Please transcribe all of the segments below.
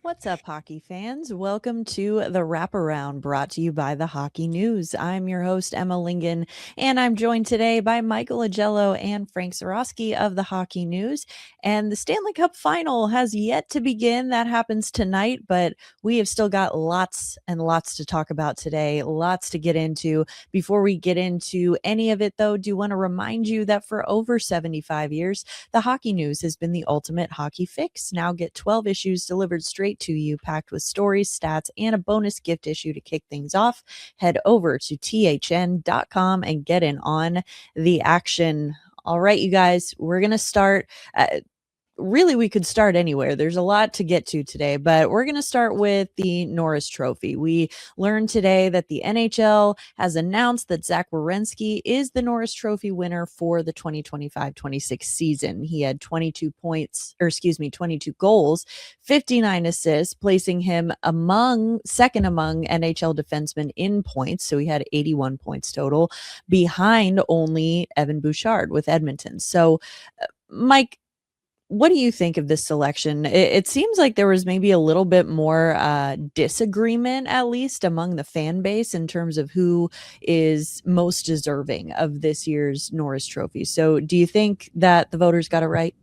What's up, hockey fans? Welcome to the Wraparound, brought to you by the Hockey News. I'm your host, Emma Lingan, and I'm joined today by Michael Augello and Frank Zawrazky of the Hockey News. And the Stanley Cup Final has yet to begin. That happens tonight, but we have still got lots and lots to talk about today, lots to get into. Before we get into any of it, though, do want to remind you that for over 75 years, the Hockey News has been the ultimate hockey fix. Now get 12 issues delivered straight to you, packed with stories, stats, and a bonus gift issue to kick things off. Head over to thn.com and get in on the action. All right, you guys, we're going to start. Really, we could start anywhere. There's a lot to get to today, but we're going to start with the Norris Trophy. We learned today that the NHL has announced that Zach Werenski is the Norris Trophy winner for the 2025-26 season. He had 22 goals, 59 assists, placing him second among NHL defensemen in points. So he had 81 points total, behind only Evan Bouchard with Edmonton. So, Mike, what do you think of this selection? It seems like there was maybe a little bit more disagreement, at least among the fan base, in terms of who is most deserving of this year's Norris Trophy. So do you think that the voters got it right?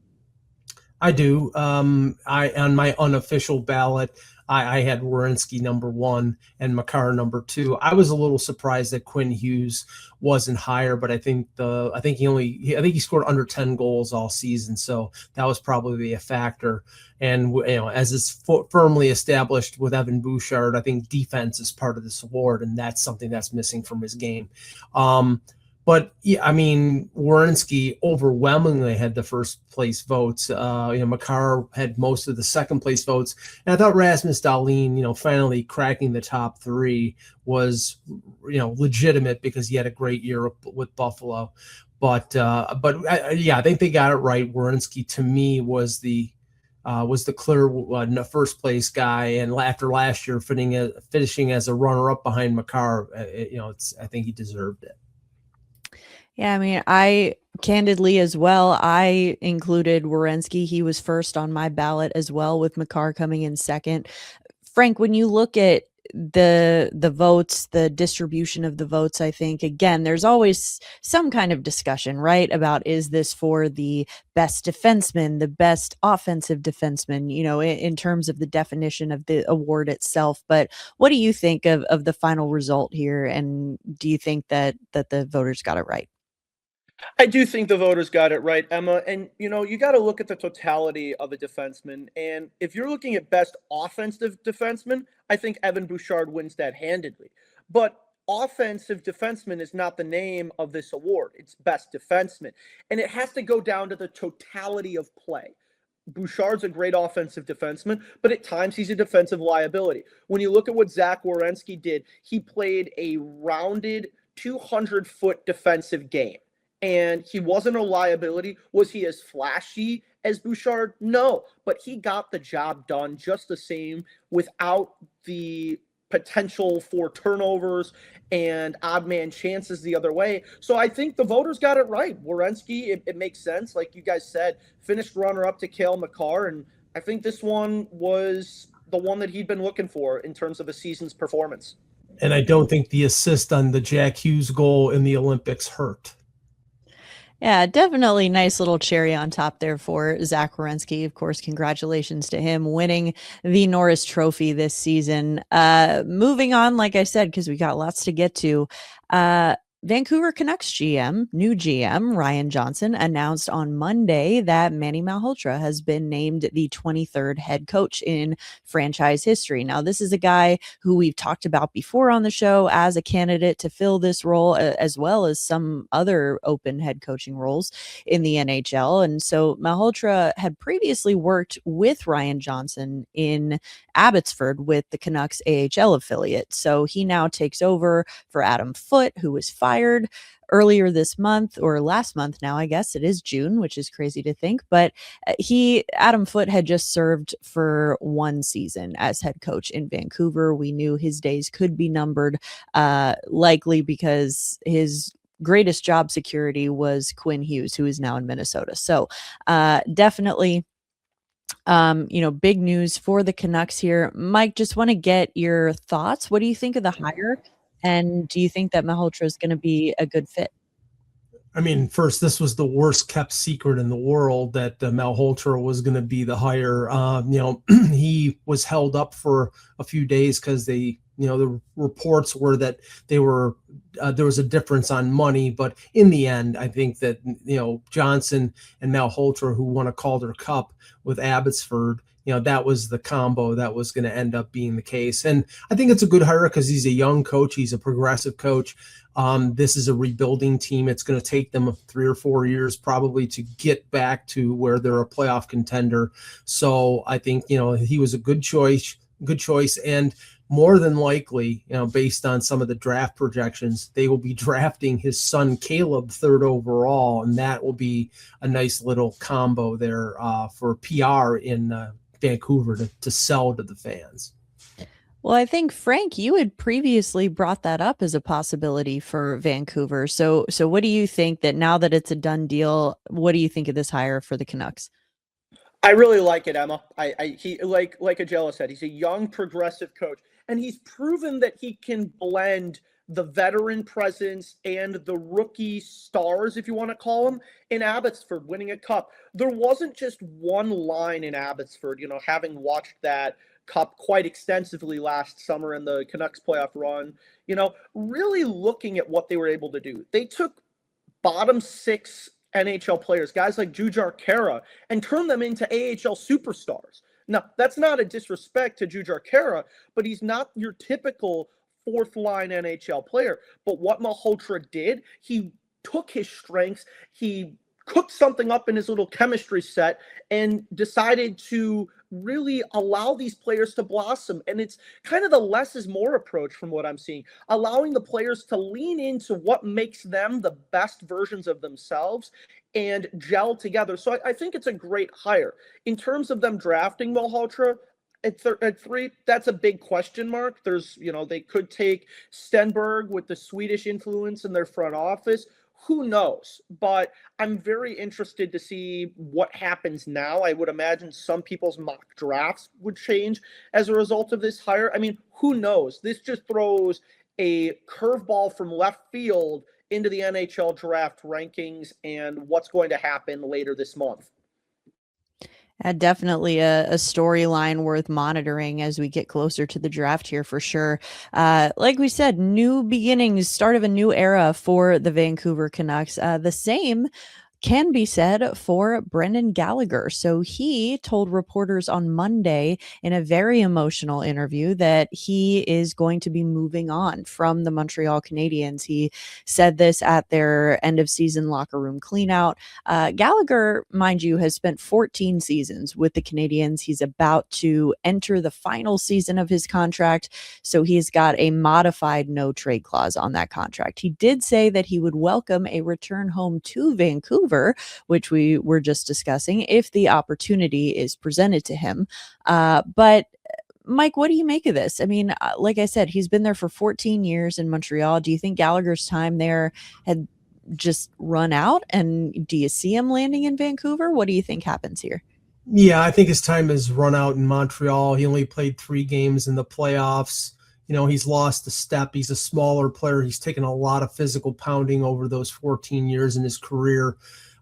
I do. On my unofficial ballot, I had Werenski number one and Makar number two. I was a little surprised that Quinn Hughes wasn't higher, but I think he scored under 10 goals all season, so that was probably a factor. And as is firmly established with Evan Bouchard, I think defense is part of this award, and that's something that's missing from his game. But yeah, I mean, Werenski overwhelmingly had the first place votes. Makar had most of the second place votes, and I thought Rasmus Dahlin, finally cracking the top three was, legitimate because he had a great year with Buffalo. But I think they got it right. Werenski to me was the clear first place guy, and after last year finishing as a runner up behind Makar, I think he deserved it. Yeah, I mean, I candidly as well, I included Werenski. He was first on my ballot as well, with Makar coming in second. Frank, when you look at the votes, the distribution of the votes, I think, again, there's always some kind of discussion, right, about is this for the best defenseman, the best offensive defenseman, in terms of the definition of the award itself. But what do you think of the final result here? And do you think that the voters got it right? I do think the voters got it right, Emma. And, you got to look at the totality of a defenseman. And if you're looking at best offensive defenseman, I think Evan Bouchard wins that handedly. But offensive defenseman is not the name of this award. It's best defenseman. And it has to go down to the totality of play. Bouchard's a great offensive defenseman, but at times he's a defensive liability. When you look at what Zach Werenski did, he played a rounded 200-foot defensive game. And he wasn't a liability. Was he as flashy as Bouchard? No, but he got the job done just the same without the potential for turnovers and odd man chances the other way. So I think the voters got it right. Werenski, it makes sense. Like you guys said, finished runner-up to Cale Makar, and I think this one was the one that he'd been looking for in terms of a season's performance. And I don't think the assist on the Jack Hughes goal in the Olympics hurt. Yeah, definitely nice little cherry on top there for Zach Werenski. Of course, congratulations to him winning the Norris Trophy this season. Moving on, like I said, because we got lots to get to. Vancouver Canucks new GM, Ryan Johnson, announced on Monday that Manny Malhotra has been named the 23rd head coach in franchise history. Now, this is a guy who we've talked about before on the show as a candidate to fill this role, as well as some other open head coaching roles in the NHL. And so Malhotra had previously worked with Ryan Johnson in Abbotsford with the Canucks AHL affiliate. So he now takes over for Adam Foote, who was fired earlier this month, or last month now, I guess it is June, which is crazy to think. But Adam Foote had just served for one season as head coach in Vancouver. We knew his days could be numbered, likely because his greatest job security was Quinn Hughes, who is now in Minnesota. So definitely Big news for the Canucks here. Mike, just want to get your thoughts. What do you think of the hire? And do you think that Malhotra is going to be a good fit? I mean, first, this was the worst kept secret in the world that Malhotra was going to be the hire. He was held up for a few days because the reports were that there was a difference on money. But in the end, I think that, Johnson and Malhotra, who won a Calder Cup with Abbotsford, that was the combo that was going to end up being the case. And I think it's a good hire because he's a young coach. He's a progressive coach. This is a rebuilding team. It's going to take them 3 or 4 years probably to get back to where they're a playoff contender. So I think, he was a good choice. And more than likely, based on some of the draft projections, they will be drafting his son Caleb 3rd overall. And that will be a nice little combo there for PR in Vancouver to sell to the fans. Well, I think, Frank, you had previously brought that up as a possibility for Vancouver. So what do you think that now that it's a done deal, what do you think of this hire for the Canucks? I really like it, Emma. He like Augello said, he's a young progressive coach, and he's proven that he can blend the veteran presence and the rookie stars, if you want to call them, in Abbotsford winning a cup. There wasn't just one line in Abbotsford, having watched that Cup quite extensively last summer in the Canucks playoff run, really looking at what they were able to do. They took bottom 6 NHL players, guys like Jujhar Khaira, and turned them into AHL superstars. Now, that's not a disrespect to Jujhar Khaira, but he's not your typical 4th-line NHL player. But what Malhotra did, he took his strengths, he cooked something up in his little chemistry set and decided to really allow these players to blossom. And it's kind of the less is more approach from what I'm seeing, allowing the players to lean into what makes them the best versions of themselves and gel together. So I think it's a great hire. In terms of them drafting Malhotra at 3, that's a big question mark. There's, they could take Stenberg with the Swedish influence in their front office. Who knows? But I'm very interested to see what happens now. I would imagine some people's mock drafts would change as a result of this hire. I mean, who knows? This just throws a curveball from left field into the NHL draft rankings and what's going to happen later this month. Definitely a storyline worth monitoring as we get closer to the draft here for sure. Like we said, new beginnings, start of a new era for the Vancouver Canucks. The same can be said for Brendan Gallagher. So he told reporters on Monday in a very emotional interview that he is going to be moving on from the Montreal Canadiens. He said this at their end of season locker room cleanout. Gallagher, mind you, has spent 14 seasons with the Canadiens. He's about to enter the final season of his contract. So he's got a modified no trade clause on that contract. He did say that he would welcome a return home to Vancouver, which we were just discussing, if the opportunity is presented to him. But Mike, what do you make of this? I mean, like I said, he's been there for 14 years in Montreal. Do you think Gallagher's time there had just run out? And do you see him landing in Vancouver? What do you think happens here? Yeah, I think his time has run out in Montreal. He only played 3 games in the playoffs. He's lost a step. He's a smaller player. He's taken a lot of physical pounding over those 14 years in his career.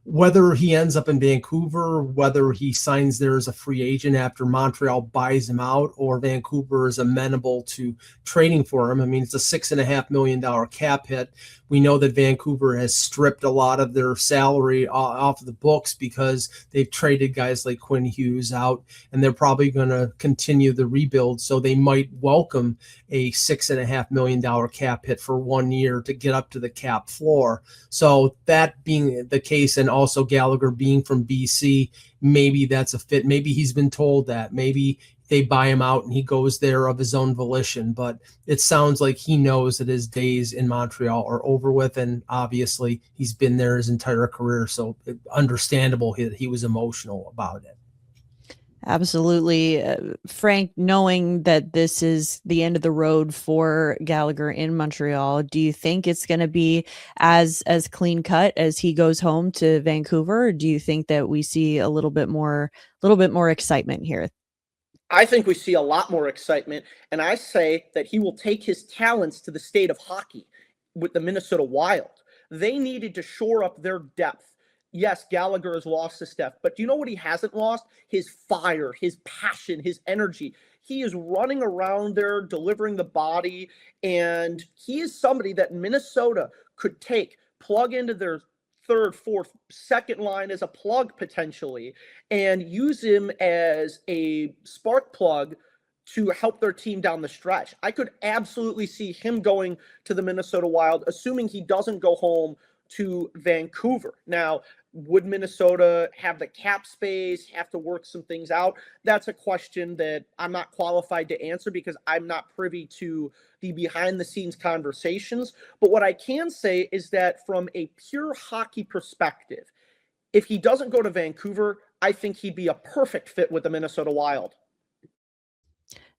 Whether he ends up in Vancouver, whether he signs there as a free agent after Montreal buys him out, or Vancouver is amenable to trading for him. I mean, it's a $6.5 million cap hit. We know that Vancouver has stripped a lot of their salary off of the books because they've traded guys like Quinn Hughes out, and they're probably going to continue the rebuild. So they might welcome a $6.5 million cap hit for 1 year to get up to the cap floor. So that being the case, and also Gallagher being from BC, maybe that's a fit. Maybe he's been told that. Maybe they buy him out and he goes there of his own volition. But it sounds like he knows that his days in Montreal are over with, and obviously he's been there his entire career. So understandable that he was emotional about it. Absolutely. Frank, knowing that this is the end of the road for Gallagher in Montreal, do you think it's going to be as clean cut as he goes home to Vancouver? Or do you think that we see a little bit more excitement here? I think we see a lot more excitement, and I say that he will take his talents to the state of hockey with the Minnesota Wild. They needed to shore up their depth. Yes, Gallagher has lost his step, but do you know what he hasn't lost? His fire, his passion, his energy. He is running around there, delivering the body, and he is somebody that Minnesota could take, plug into their third, fourth, second line as a plug potentially, and use him as a spark plug to help their team down the stretch. I could absolutely see him going to the Minnesota Wild, assuming he doesn't go home to Vancouver. Now, would Minnesota have the cap space, have to work some things out? That's a question that I'm not qualified to answer because I'm not privy to the behind the scenes conversations. But what I can say is that from a pure hockey perspective, if he doesn't go to Vancouver, I think he'd be a perfect fit with the Minnesota Wild.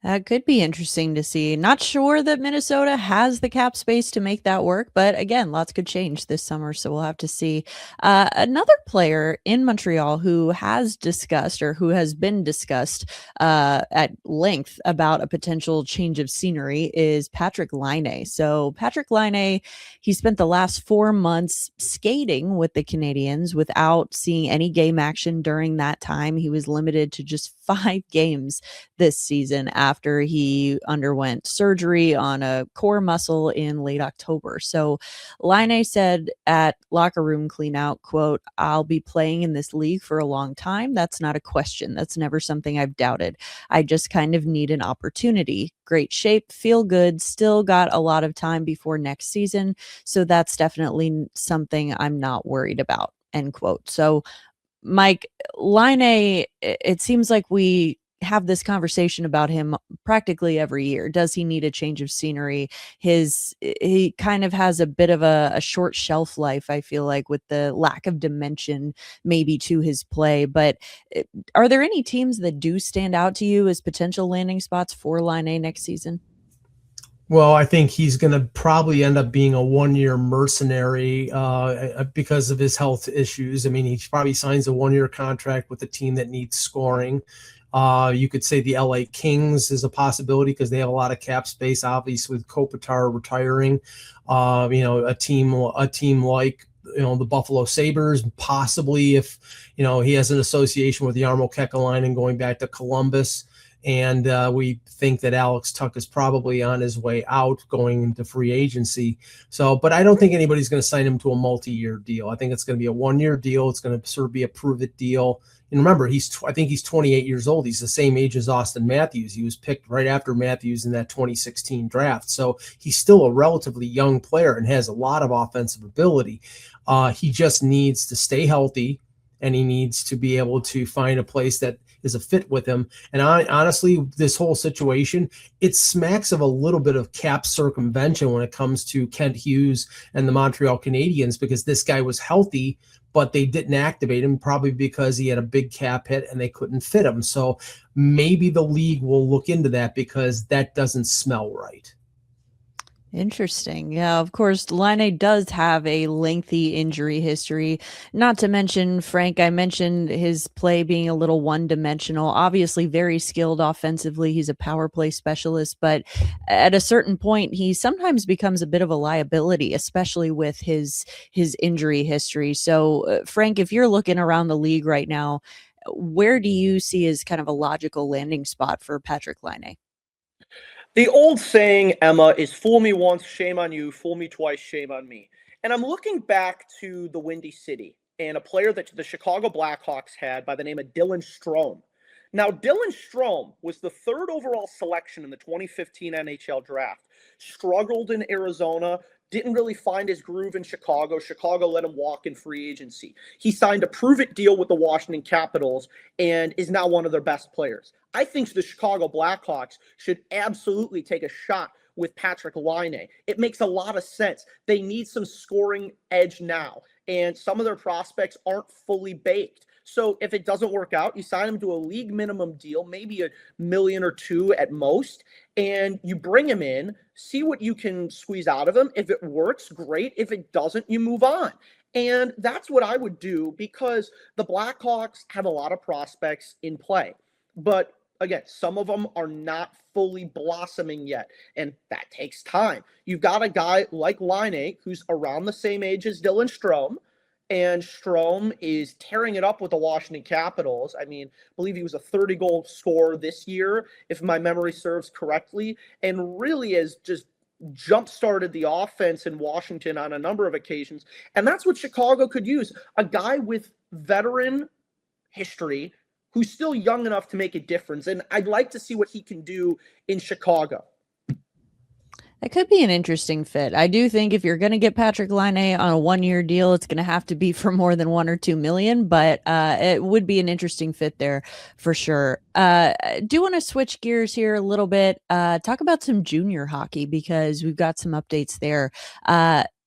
That could be interesting to see. Not sure that Minnesota has the cap space to make that work, but again, lots could change this summer, so we'll have to see. Another player in Montreal who has discussed or who has been discussed at length about a potential change of scenery is Patrik Laine. So Patrik Laine, he spent the last 4 months skating with the Canadiens without seeing any game action during that time. He was limited to just 5 games this season after he underwent surgery on a core muscle in late October. So Laine said at locker room cleanout, quote, "I'll be playing in this league for a long time. That's not a question. That's never something I've doubted. I just kind of need an opportunity. Great shape, feel good, still got a lot of time before next season. So that's definitely something I'm not worried about," end quote. So Mike, Laine, it seems like we have this conversation about him practically every year. Does he need a change of scenery? He kind of has a bit of a short shelf life, I feel like, with the lack of dimension maybe to his play. But are there any teams that do stand out to you as potential landing spots for Laine next season? Well, I think he's going to probably end up being a one-year mercenary because of his health issues. I mean, he probably signs a one-year contract with a team that needs scoring. You could say the LA Kings is a possibility because they have a lot of cap space, obviously, with Kopitar retiring. A team like the Buffalo Sabres, possibly if he has an association with Jarmo Kekalainen going back to Columbus. And we think that Alex Tuch is probably on his way out, going into free agency. So, but I don't think anybody's going to sign him to a multi-year deal. I think it's going to be a one-year deal. It's going to sort of be a prove-it deal. And remember, I think he's 28 years old. He's the same age as Austin Matthews. He was picked right after Matthews in that 2016 draft. So he's still a relatively young player and has a lot of offensive ability. He just needs to stay healthy, and he needs to be able to find a place that is a fit with him. And honestly, this whole situation, it smacks of a little bit of cap circumvention when it comes to Kent Hughes and the Montreal Canadiens, because this guy was healthy, but they didn't activate him probably because he had a big cap hit and they couldn't fit him. So maybe the league will look into that because that doesn't smell right. Interesting. Yeah, of course, Laine does have a lengthy injury history. Not to mention, Frank, I mentioned his play being a little one-dimensional. Obviously, very skilled offensively. He's a power play specialist, but at a certain point, he sometimes becomes a bit of a liability, especially with his injury history. So, Frank, if you're looking around the league right now, where do you see as kind of a logical landing spot for Patrik Laine? The old saying, Emma, is fool me once, shame on you, fool me twice, shame on me. And I'm looking back to the Windy City and a player that the Chicago Blackhawks had by the name of Dylan Strome. Now, Dylan Strome was the 3rd overall selection in the 2015 NHL draft. Struggled in Arizona, didn't really find his groove in Chicago. Chicago let him walk in free agency. He signed a prove-it deal with the Washington Capitals and is now one of their best players. I think the Chicago Blackhawks should absolutely take a shot with Patrik Laine. It makes a lot of sense. They need some scoring edge now, and some of their prospects aren't fully baked. So if it doesn't work out, you sign him to a league minimum deal, maybe $1 million or $2 million at most, and you bring him in, see what you can squeeze out of him. If it works, great. If it doesn't, you move on. And that's what I would do, because the Blackhawks have a lot of prospects in play. But again, some of them are not fully blossoming yet, and that takes time. You've got a guy like Laine, who's around the same age as Dylan Strome, and Strome is tearing it up with the Washington Capitals. I mean, I believe he was a 30-goal scorer this year, if my memory serves correctly, and really has just jump-started the offense in Washington on a number of occasions. And that's what Chicago could use. A guy with veteran history who's still young enough to make a difference. And I'd like to see what he can do in Chicago. That could be an interesting fit. I do think if you're going to get Patrik Laine on a 1-year deal, it's going to have to be for more than $1 or $2 million, but it would be an interesting fit there for sure. I do want to switch gears here a little bit, talk about some junior hockey, because we've got some updates there.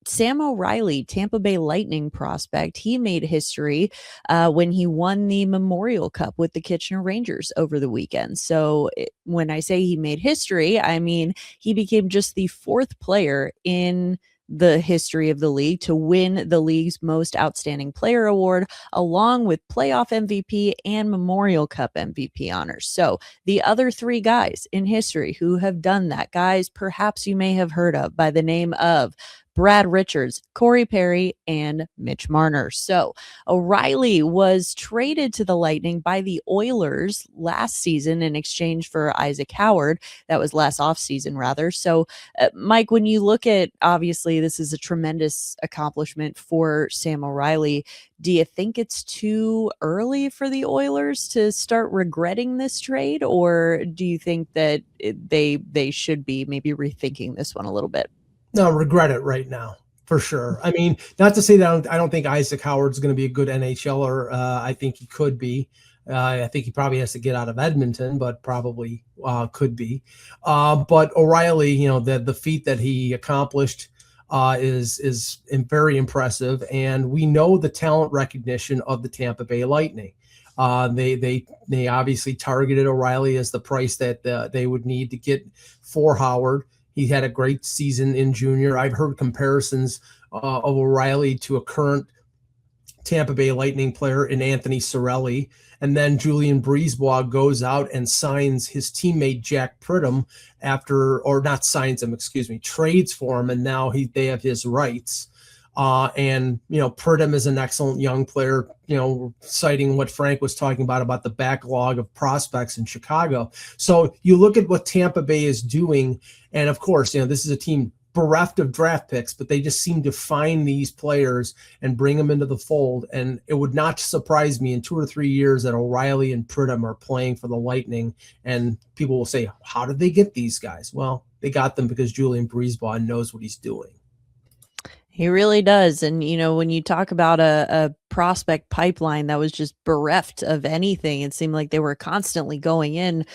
Sam O'Reilly, Tampa Bay Lightning prospect, he made history when he won the Memorial Cup with the Kitchener Rangers over the weekend. So when I say he made history, I mean he became just the 4th player in the history of the league to win the league's most outstanding player award, along with playoff MVP and Memorial Cup MVP honors. So the other 3 guys in history who have done that, guys perhaps you may have heard of by the name of Brad Richards, Corey Perry, and Mitch Marner. So O'Reilly was traded to the Lightning by the Oilers last season in exchange for Isaac Howard. That was last offseason, rather. So, Mike, when you look at, obviously, this is a tremendous accomplishment for Sam O'Reilly. Do you think it's too early for the Oilers to start regretting this trade, or do you think that they should be maybe rethinking this one a little bit? No, regret it right now, for sure. I mean, not to say that I don't think Isaac Howard's going to be a good NHLer. I think he could be. I think he probably has to get out of Edmonton, but probably could be. But O'Reilly, the feat that he accomplished is very impressive, and we know the talent recognition of the Tampa Bay Lightning. They obviously targeted O'Reilly as the price that they would need to get for Howard. He had a great season in junior. I've heard comparisons of O'Reilly to a current Tampa Bay Lightning player in Anthony Cirelli. And then Julian Brisebois goes out and signs his teammate Jack Pridham trades for him, and now they have his rights. And Pridham is an excellent young player, citing what Frank was talking about the backlog of prospects in Chicago. So you look at what Tampa Bay is doing, and of course, this is a team bereft of draft picks, but they just seem to find these players and bring them into the fold. And it would not surprise me in 2 or 3 years that O'Reilly and Pridham are playing for the Lightning, and people will say, how did they get these guys? Well, they got them because Julian Brisebois knows what he's doing. He really does. And, when you talk about a prospect pipeline that was just bereft of anything, it seemed like they were constantly going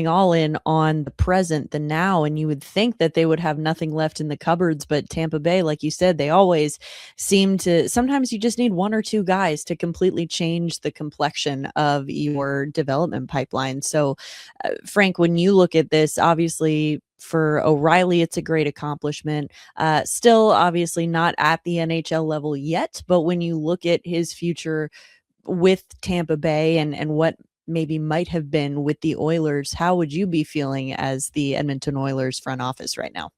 all in on the present, the now. And you would think that they would have nothing left in the cupboards. But Tampa Bay, like you said, they always seem to, sometimes you just need 1 or 2 guys to completely change the complexion of your development pipeline. So, Frank, when you look at this, obviously, for O'Reilly, it's a great accomplishment. Still, obviously, not at the NHL level yet, but when you look at his future with Tampa Bay and what maybe might have been with the Oilers, how would you be feeling as the Edmonton Oilers front office right now?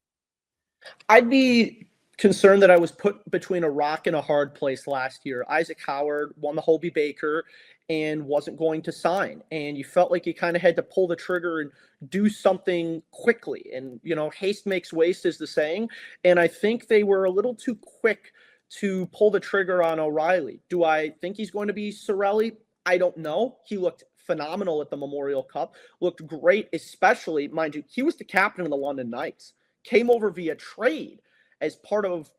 I'd be concerned that I was put between a rock and a hard place last year. Isaac Howard won the Hobey Baker and wasn't going to sign, and you felt like you kind of had to pull the trigger and do something quickly. And haste makes waste is the saying, and I think they were a little too quick to pull the trigger on O'Reilly. Do I think he's going to be Cirelli? I don't know. He looked phenomenal at the Memorial Cup, looked great, especially, mind you, he was the captain of the London Knights, came over via trade as part of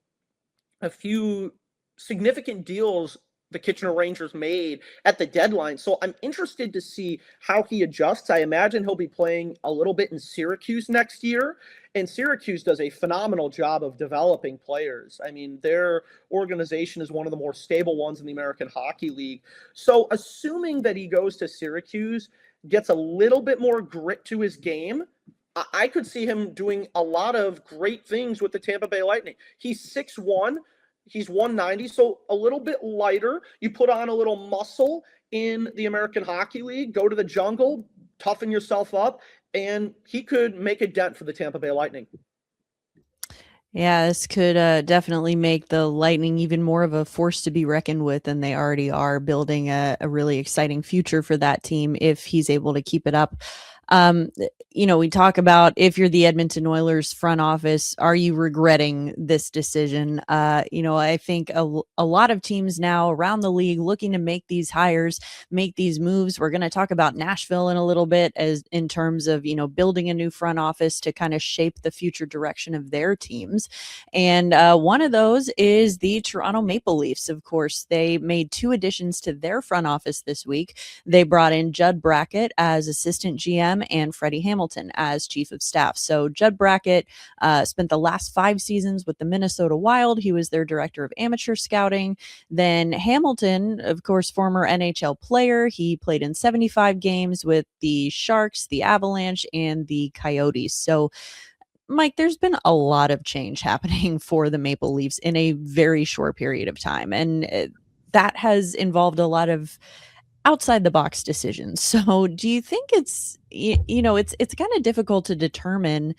a few significant deals the Kitchener Rangers made at the deadline. So I'm interested to see how he adjusts. I imagine he'll be playing a little bit in Syracuse next year. And Syracuse does a phenomenal job of developing players. I mean, their organization is one of the more stable ones in the American Hockey League. So assuming that he goes to Syracuse, gets a little bit more grit to his game, I could see him doing a lot of great things with the Tampa Bay Lightning. He's 6'1". He's 190, so a little bit lighter. You put on a little muscle in the American Hockey League, go to the jungle, toughen yourself up, and he could make a dent for the Tampa Bay Lightning. Yeah, this could definitely make the Lightning even more of a force to be reckoned with than they already are, building a really exciting future for that team if he's able to keep it up. We talk about, if you're the Edmonton Oilers front office, are you regretting this decision? I think a lot of teams now around the league looking to make these hires, make these moves. We're going to talk about Nashville in a little bit as in terms of, building a new front office to kind of shape the future direction of their teams. And one of those is the Toronto Maple Leafs. Of course, they made 2 additions to their front office this week. They brought in Judd Brackett as assistant GM and Freddie Hamilton as chief of staff. So Judd Brackett spent the last 5 seasons with the Minnesota Wild. He was their director of amateur scouting. Then Hamilton, of course, former NHL player. He played in 75 games with the Sharks, the Avalanche, and the Coyotes. So Mike, there's been a lot of change happening for the Maple Leafs in a very short period of time. And that has involved a lot of outside the box decisions. So do you think it's kind of difficult to determine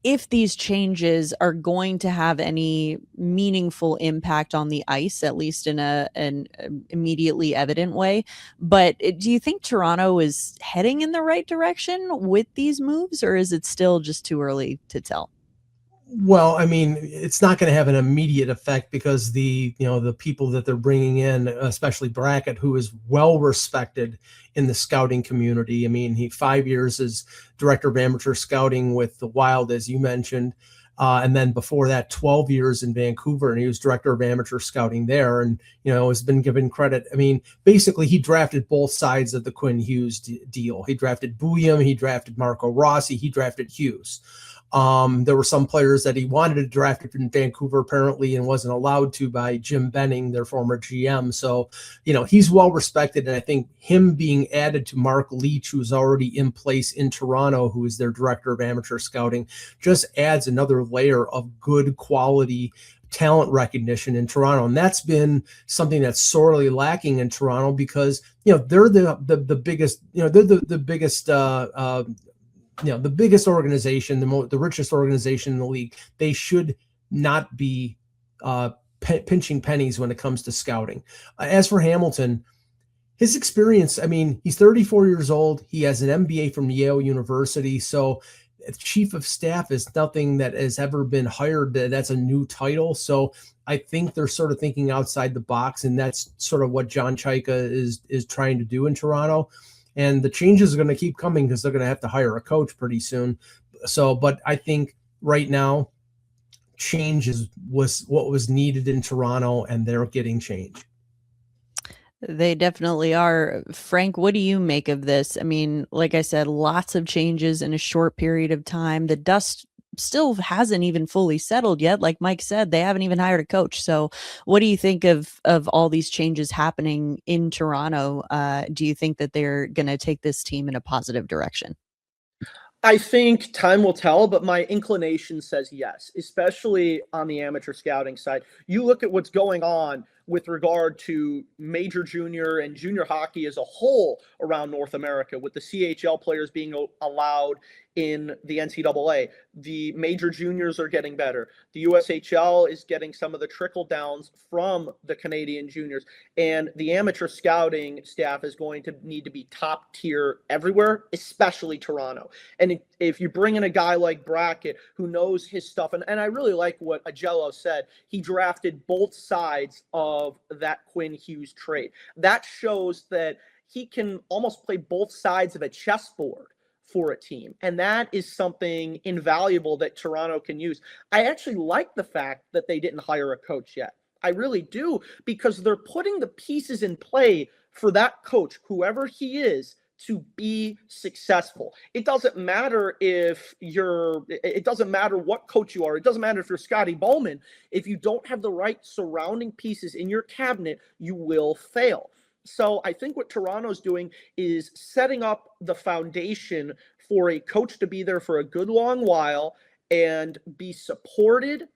if these changes are going to have any meaningful impact on the ice, at least in an immediately evident way? But do you think Toronto is heading in the right direction with these moves, or is it still just too early to tell? Well, I mean, it's not going to have an immediate effect because the people that they're bringing in, especially Brackett, who is well respected in the scouting community. I mean, he 5 years as director of amateur scouting with the Wild, as you mentioned, and then before that, 12 years in Vancouver, and he was director of amateur scouting there, and has been given credit. I mean, basically, he drafted both sides of the Quinn Hughes deal. He drafted Bouillon, he drafted Marco Rossi, he drafted Hughes. There were some players that he wanted to draft in Vancouver apparently and wasn't allowed to by Jim Benning, their former GM. So, he's well respected. And I think him being added to Mark Leach, who's already in place in Toronto, who is their director of amateur scouting, just adds another layer of good quality talent recognition in Toronto. And that's been something that's sorely lacking in Toronto because, they're the biggest, they're the biggest, the biggest organization, the richest organization in the league. They should not be pinching pennies when it comes to scouting. As for Hamilton, his experience, I mean, he's 34 years old. He has an MBA from Yale University. So chief of staff is nothing that has ever been hired. That's a new title. So I think they're sort of thinking outside the box, and that's sort of what John Chaika is trying to do in Toronto. And the changes are going to keep coming because they're going to have to hire a coach pretty soon. So, but I think right now, change was what was needed in Toronto, and they're getting change. They definitely are. Frank, what do you make of this? I mean, like I said, lots of changes in a short period of time. The dust still hasn't even fully settled yet. Like Mike said, they haven't even hired a coach. So what do you think of all these changes happening in Toronto? Do you think that they're going to take this team in a positive direction? I think time will tell, but my inclination says yes, especially on the amateur scouting side. You look at what's going on with regard to major junior and junior hockey as a whole around North America, with the CHL players being allowed in the NCAA. The major juniors are getting better. The USHL is getting some of the trickle downs from the Canadian juniors, and the amateur scouting staff is going to need to be top tier everywhere, especially Toronto. And if you bring in a guy like Brackett who knows his stuff, and I really like what Augello said, he drafted both sides of that Quinn Hughes trade. That shows that he can almost play both sides of a chessboard for a team. And that is something invaluable that Toronto can use. I actually like the fact that they didn't hire a coach yet. I really do, because they're putting the pieces in play for that coach, whoever he is, to be successful. It doesn't matter it doesn't matter what coach you are. It doesn't matter if you're Scotty Bowman. If you don't have the right surrounding pieces in your cabinet, you will fail. So I think what Toronto's doing is setting up the foundation for a coach to be there for a good long while and be supported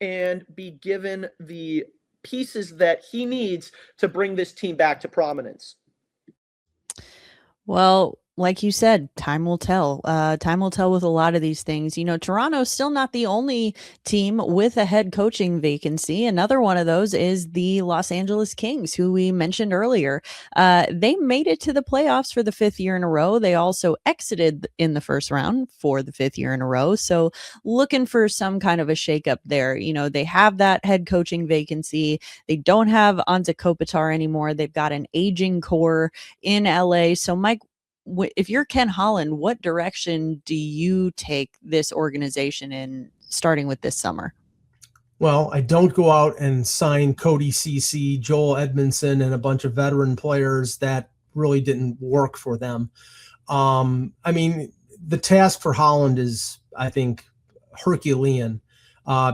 and be given the pieces that he needs to bring this team back to prominence. Well, like you said, time will tell. Time will tell with a lot of these things. You know, Toronto's still not the only team with a head coaching vacancy. Another one of those is the Los Angeles Kings, who we mentioned earlier. They made it to the playoffs for the 5th year in a row. They also exited in the first round for the 5th year in a row. So looking for some kind of a shakeup there. You know, they have that head coaching vacancy. They don't have Ante Kopitar anymore. They've got an aging core in LA. So Mike, if you're Ken Holland, what direction do you take this organization in, starting with this summer? Well, I don't go out and sign Cody Ceci, Joel Edmondson, and a bunch of veteran players that really didn't work for them. I mean, the task for Holland is, I think, Herculean,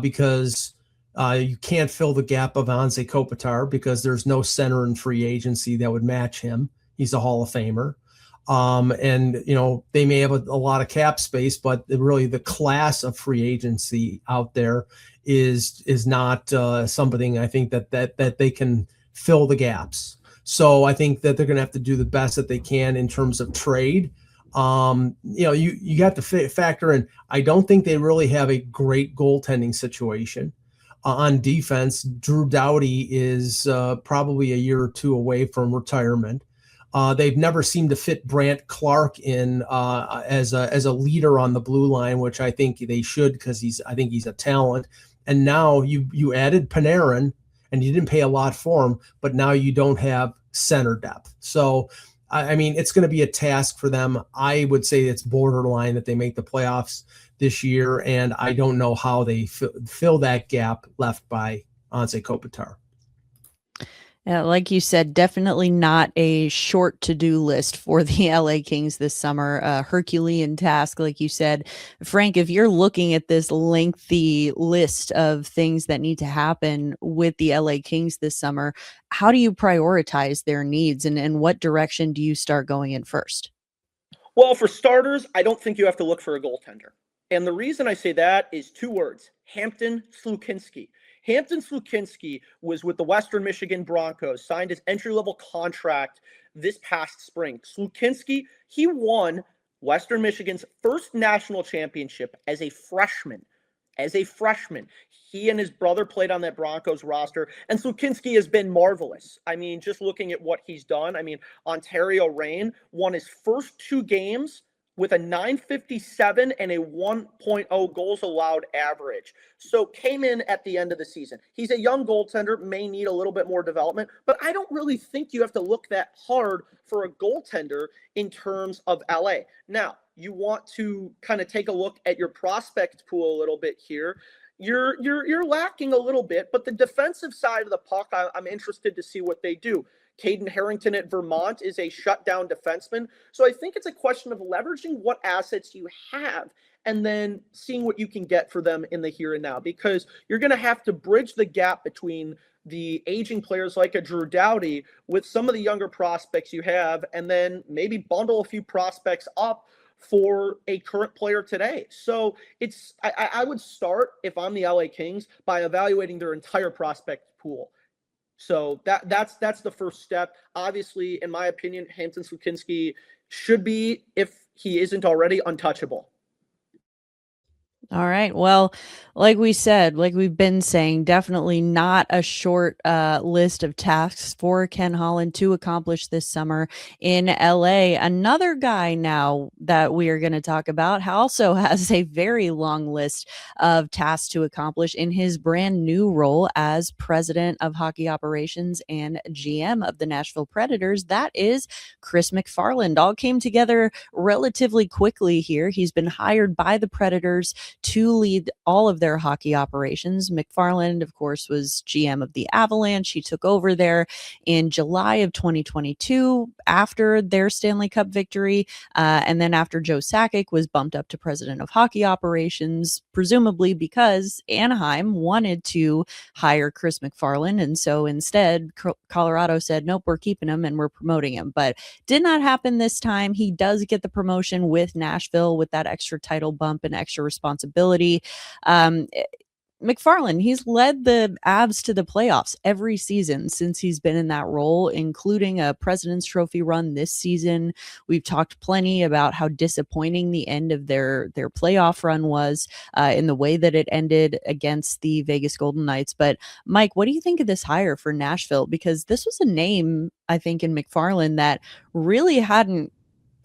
because you can't fill the gap of Anze Kopitar because there's no center in free agency that would match him. He's a Hall of Famer. And, you know, they may have a lot of cap space, but really the class of free agency out there is not something I think that they can fill the gaps. So I think that they're going to have to do the best that they can in terms of trade. You know, you have to factor in, I don't think they really have a great goaltending situation. On defense, Drew Doughty is probably a year or two away from retirement. They've never seemed to fit Brandt Clark in as a leader on the blue line, which I think they should, because I think he's a talent. And now you added Panarin, and you didn't pay a lot for him, but now you don't have center depth. So, I mean, it's going to be a task for them. I would say it's borderline that they make the playoffs this year, and I don't know how they fill that gap left by Anze Kopitar. Yeah, like you said, definitely not a short to-do list for the LA Kings this summer. A Herculean task, like you said. Frank, if you're looking at this lengthy list of things that need to happen with the LA Kings this summer, how do you prioritize their needs, and what direction do you start going in first? Well, for starters, I don't think you have to look for a goaltender. And the reason I say that is 2 words: Hampton Slukinski. Hampton Slukinski was with the Western Michigan Broncos, signed his entry-level contract this past spring. Slukinski, he won Western Michigan's first national championship as a freshman. He and his brother played on that Broncos roster, and Slukinski has been marvelous. I mean, just looking at what he's done, I mean, Ontario Reign won his first 2 games with a .957 and a 1.0 goals allowed average. So came in at the end of the season. He's a young goaltender, may need a little bit more development, but I don't really think you have to look that hard for a goaltender in terms of LA. Now, you want to kind of take a look at your prospect pool a little bit here. You're lacking a little bit, but the defensive side of the puck, I'm interested to see what they do. Caden Harrington at Vermont is a shutdown defenseman. So I think it's a question of leveraging what assets you have and then seeing what you can get for them in the here and now, because you're going to have to bridge the gap between the aging players like a Drew Doughty with some of the younger prospects you have, and then maybe bundle a few prospects up for a current player today. So I would start, if I'm the LA Kings, by evaluating their entire prospect pool. So that's the first step. Obviously, in my opinion, Hampton Slukinski should be, if he isn't already, untouchable. All right. Well, like we said, like we've been saying, definitely not a short list of tasks for Ken Holland to accomplish this summer in LA. Another guy now that we are going to talk about also has a very long list of tasks to accomplish in his brand new role as president of hockey operations and GM of the Nashville Predators. That is Chris MacFarland. All came together relatively quickly here. He's been hired by the Predators to lead all of their hockey operations. MacFarland, of course, was GM of the Avalanche. He took over there in July of 2022 after their Stanley Cup victory. And then after Joe Sakic was bumped up to president of hockey operations, presumably because Anaheim wanted to hire Chris MacFarland. And so instead, Colorado said, nope, we're keeping him and we're promoting him. But did not happen this time. He does get the promotion with Nashville with that extra title bump and extra responsibility. MacFarland, he's led the Avs to the playoffs every season since he's been in that role, including a President's Trophy run this season. We've talked plenty about how disappointing the end of their playoff run was in the way that it ended against the Vegas Golden Knights. But Mike, what do you think of this hire for Nashville? Because this was a name, I think, in MacFarland that really hadn't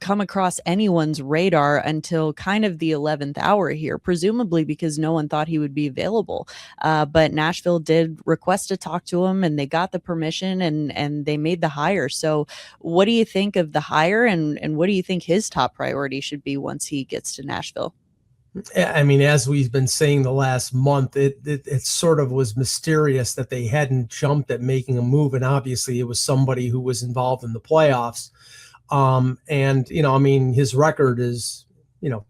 come across anyone's radar until kind of the 11th hour here, presumably because no one thought he would be available. But Nashville did request to talk to him and they got the permission and they made the hire. So what do you think of the hire and what do you think his top priority should be once he gets to Nashville? I mean, as we've been saying the last month, it sort of was mysterious that they hadn't jumped at making a move. And obviously it was somebody who was involved in the playoffs. And, I mean, his record is,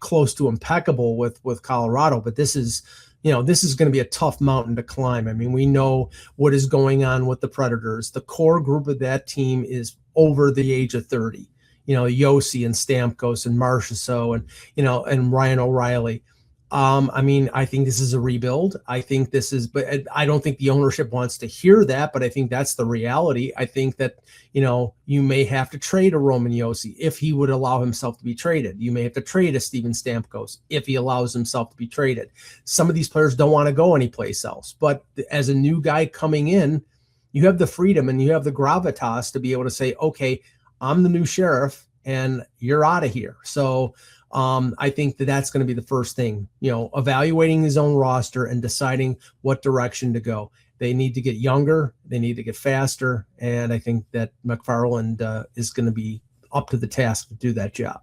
close to impeccable with Colorado, but this is going to be a tough mountain to climb. I mean, we know what is going on with the Predators. The core group of that team is over the age of 30, Yossi and Stamkos and Marchessault and Ryan O'Reilly. I mean, I think this is a rebuild. But I don't think the ownership wants to hear that, but I think that's the reality. I think that, you may have to trade a Roman Yossi if he would allow himself to be traded. You may have to trade a Steven Stamkos if he allows himself to be traded. Some of these players don't want to go anyplace else, but as a new guy coming in, you have the freedom and you have the gravitas to be able to say, okay, I'm the new sheriff and you're out of here. So, I think that's going to be the first thing, evaluating his own roster and deciding what direction to go. They need to get younger. They need to get faster. And I think that MacFarland is going to be up to the task to do that job.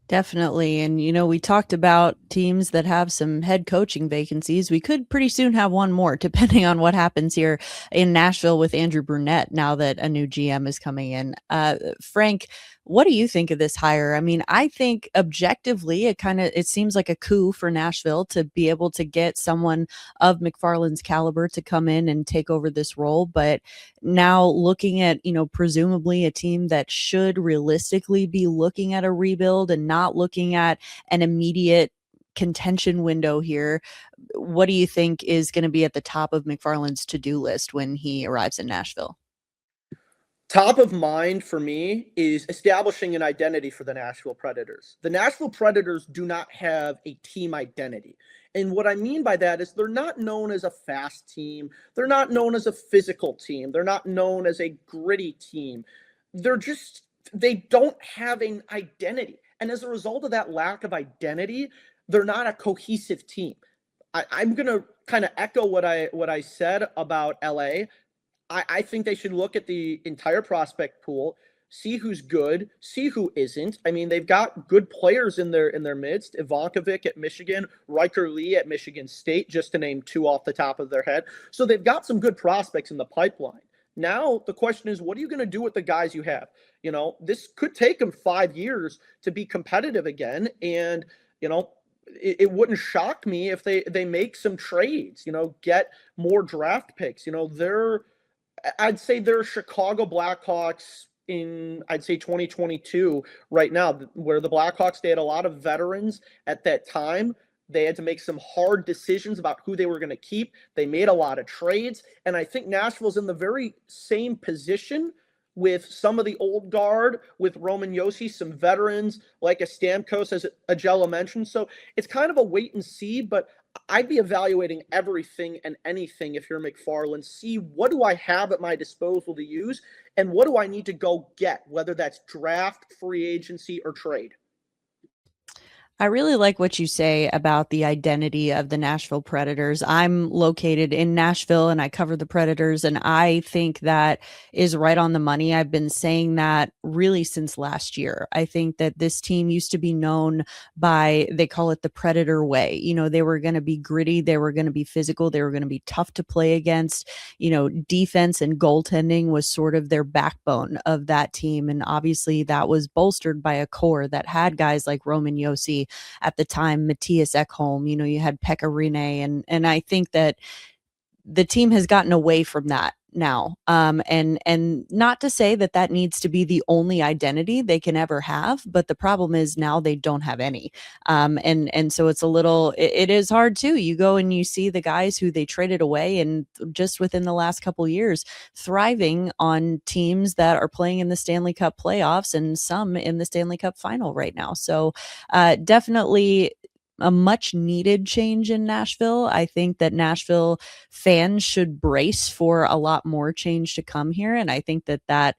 Definitely. And, we talked about teams that have some head coaching vacancies. We could pretty soon have one more, depending on what happens here in Nashville with Andrew Brunette now that a new GM is coming in. Frank, what do you think of this hire? I mean, I think objectively, it seems like a coup for Nashville to be able to get someone of MacFarland's caliber to come in and take over this role. But now looking at, presumably a team that should realistically be looking at a rebuild and not looking at an immediate contention window here, what do you think is going to be at the top of MacFarland's to-do list when he arrives in Nashville? Top of mind for me is establishing an identity for the Nashville Predators. The Nashville Predators do not have a team identity. And what I mean by that is they're not known as a fast team. They're not known as a physical team. They're not known as a gritty team. They don't have an identity. And as a result of that lack of identity, they're not a cohesive team. I'm going to kind of echo what I said about LA. I think they should look at the entire prospect pool, see who's good, see who isn't. I mean, they've got good players in their midst. Ivankovic at Michigan, Riker Lee at Michigan State, just to name two off the top of their head. So they've got some good prospects in the pipeline. Now, the question is, what are you going to do with the guys you have? This could take them 5 years to be competitive again. And, it wouldn't shock me if they make some trades, get more draft picks. I'd say they're Chicago Blackhawks in, 2022 right now, where the Blackhawks, they had a lot of veterans at that time. They had to make some hard decisions about who they were going to keep. They made a lot of trades. And I think Nashville's in the very same position with some of the old guard, with Roman Yossi, some veterans like a Stamkos, as Augello mentioned. So it's kind of a wait and see, but I'd be evaluating everything and anything if you're MacFarland. See, what do I have at my disposal to use, and what do I need to go get, whether that's draft, free agency, or trade? I really like what you say about the identity of the Nashville Predators. I'm located in Nashville and I cover the Predators, and I think that is right on the money. I've been saying that really since last year. I think that this team used to be known by, they call it the Predator way. You know, they were going to be gritty, they were going to be physical, they were going to be tough to play against. You know, defense and goaltending was sort of their backbone of that team. And obviously that was bolstered by a core that had guys like Roman Josi, at the time, Matthias Ekholm, you know, you had Pekka Rinne, and I think that the team has gotten away from that now. And not to say that that needs to be the only identity they can ever have, but the problem is now they don't have any. And so it's a little, it is hard too. You go and you see the guys who they traded away, and just within the last couple years, thriving on teams that are playing in the Stanley Cup playoffs and some in the Stanley Cup final right now. So definitely a much needed change in Nashville. I think that Nashville fans should brace for a lot more change to come here. And I think that that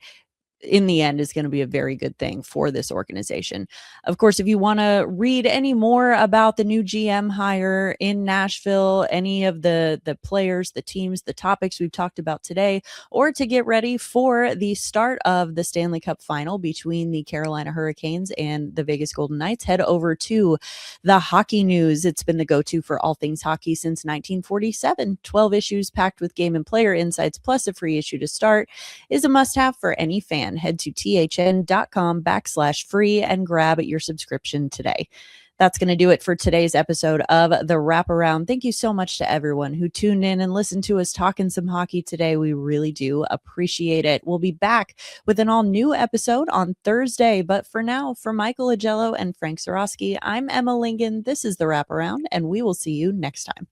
in the end is going to be a very good thing for this organization. Of course, if you want to read any more about the new GM hire in Nashville, any of the players, the teams, the topics we've talked about today, or to get ready for the start of the Stanley Cup final between the Carolina Hurricanes and the Vegas Golden Knights, head over to the Hockey News. It's been the go-to for all things hockey since 1947. 12 issues packed with game and player insights, plus a free issue to start, is a must-have for any fan. Head to thn.com/free and grab your subscription today. That's going to do it for today's episode of the Wraparound. Thank you so much to everyone who tuned in and listened to us talking some hockey today. We really do appreciate it. We'll be back with an all new episode on Thursday. But for now, for Michael Augello and Frank Zawrazky, I'm Emma Lingan. This is the Wraparound, and we will see you next time.